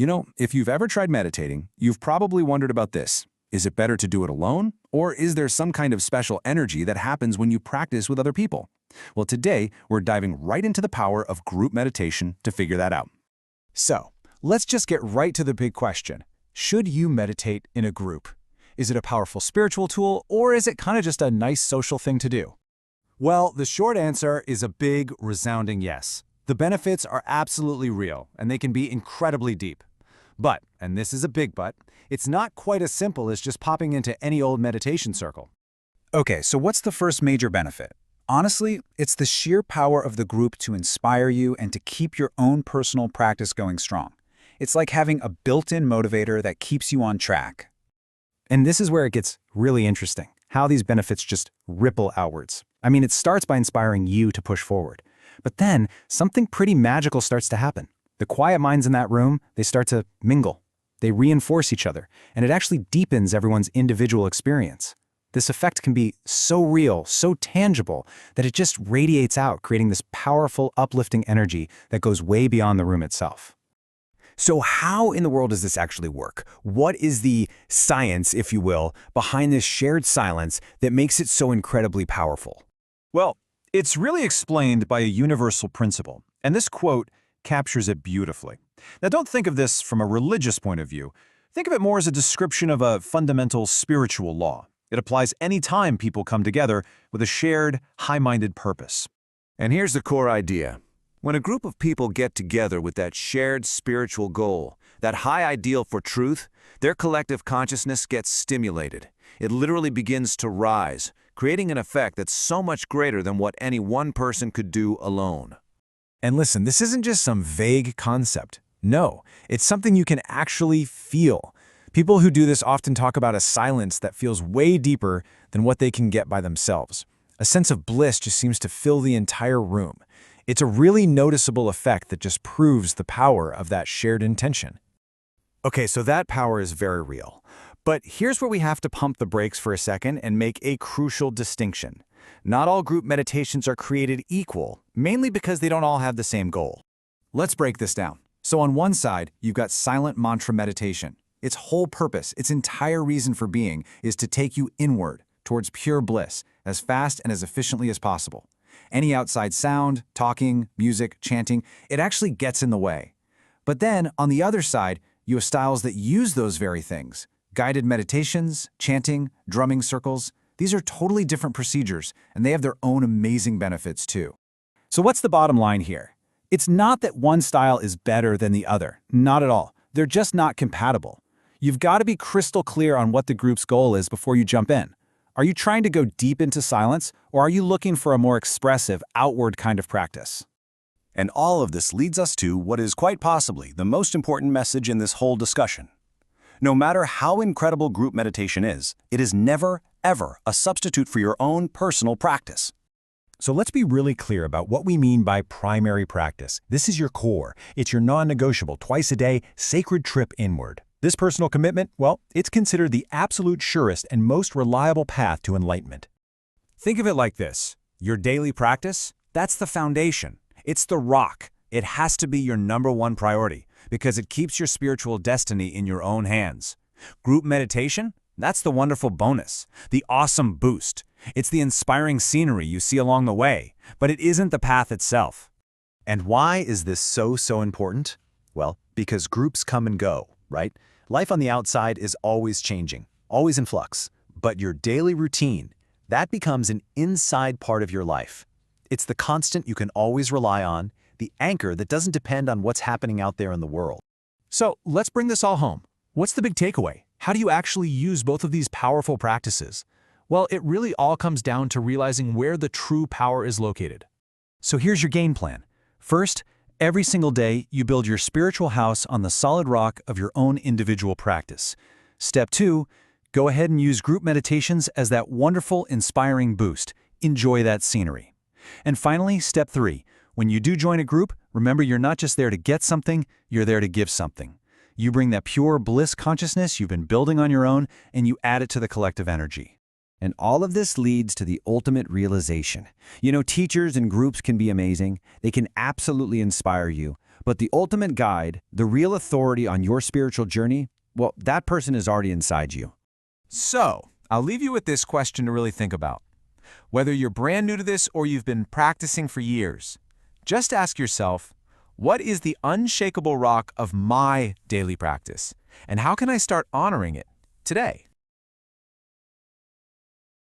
If you've ever tried meditating, you've probably wondered about this. Is it better to do it alone, or is there some kind of special energy that happens when you practice with other people? Well, today, we're diving right into the power of group meditation to figure that out. So, let's just get right to the big question. Should you meditate in a group? Is it a powerful spiritual tool, or is it kind of just a nice social thing to do? Well, the short answer is a big, resounding yes. The benefits are absolutely real, and they can be incredibly deep. But, and this is a big but, it's not quite as simple as just popping into any old meditation circle. Okay, so what's the first major benefit? Honestly, it's the sheer power of the group to inspire you and to keep your own personal practice going strong. It's like having a built-in motivator that keeps you on track. And this is where it gets really interesting, how these benefits just ripple outwards. I mean, it starts by inspiring you to push forward. But then, something pretty magical starts to happen. The quiet minds in that room, they start to mingle. They reinforce each other, and it actually deepens everyone's individual experience. This effect can be so real, so tangible, that it just radiates out, creating this powerful, uplifting energy that goes way beyond the room itself. So how in the world does this actually work? What is the science, if you will, behind this shared silence that makes it so incredibly powerful? Well, it's really explained by a universal principle, and this quote captures it beautifully. Now, don't think of this from a religious point of view. Think of it more as a description of a fundamental spiritual law. It applies any time people come together with a shared, high-minded purpose. And here's the core idea. When a group of people get together with that shared spiritual goal, that high ideal for truth, their collective consciousness gets stimulated. It literally begins to rise, creating an effect that's so much greater than what any one person could do alone. And listen, this isn't just some vague concept. No, it's something you can actually feel. People who do this often talk about a silence that feels way deeper than what they can get by themselves. A sense of bliss just seems to fill the entire room. It's a really noticeable effect that just proves the power of that shared intention. Okay, so that power is very real. But here's where we have to pump the brakes for a second and make a crucial distinction. Not all group meditations are created equal, mainly because they don't all have the same goal. Let's break this down. So on one side, you've got silent mantra meditation. Its whole purpose, its entire reason for being, is to take you inward, towards pure bliss, as fast and as efficiently as possible. Any outside sound, talking, music, chanting, it actually gets in the way. But then, on the other side, you have styles that use those very things. Guided meditations, chanting, drumming circles. These are totally different procedures, and they have their own amazing benefits too. So what's the bottom line here? It's not that one style is better than the other. Not at all. They're just not compatible. You've got to be crystal clear on what the group's goal is before you jump in. Are you trying to go deep into silence, or are you looking for a more expressive, outward kind of practice? And all of this leads us to what is quite possibly the most important message in this whole discussion. No matter how incredible group meditation is, it is never, ever a substitute for your own personal practice. So let's be really clear about what we mean by primary practice. This is your core. It's your non-negotiable, twice-a-day, sacred trip inward. This personal commitment, well, it's considered the absolute surest and most reliable path to enlightenment. Think of it like this. Your daily practice, that's the foundation. It's the rock. It has to be your #1 priority because it keeps your spiritual destiny in your own hands. Group meditation, that's the wonderful bonus, the awesome boost. It's the inspiring scenery you see along the way, but it isn't the path itself. And why is this so important? Well, because groups come and go, right? Life on the outside is always changing, always in flux. But your daily routine, that becomes an inside part of your life. It's the constant you can always rely on, the anchor that doesn't depend on what's happening out there in the world. So let's bring this all home. What's the big takeaway? How do you actually use both of these powerful practices? Well, it really all comes down to realizing where the true power is located. So here's your game plan. First, every single day, you build your spiritual house on the solid rock of your own individual practice. Step 2, go ahead and use group meditations as that wonderful, inspiring boost. Enjoy that scenery. And finally, step 3, when you do join a group, remember you're not just there to get something, you're there to give something. You bring that pure bliss consciousness you've been building on your own, and you add it to the collective energy. And all of this leads to the ultimate realization. Teachers and groups can be amazing. They can absolutely inspire you. But the ultimate guide, the real authority on your spiritual journey, well, that person is already inside you. So, I'll leave you with this question to really think about. Whether you're brand new to this or you've been practicing for years, just ask yourself, what is the unshakable rock of my daily practice? And how can I start honoring it today?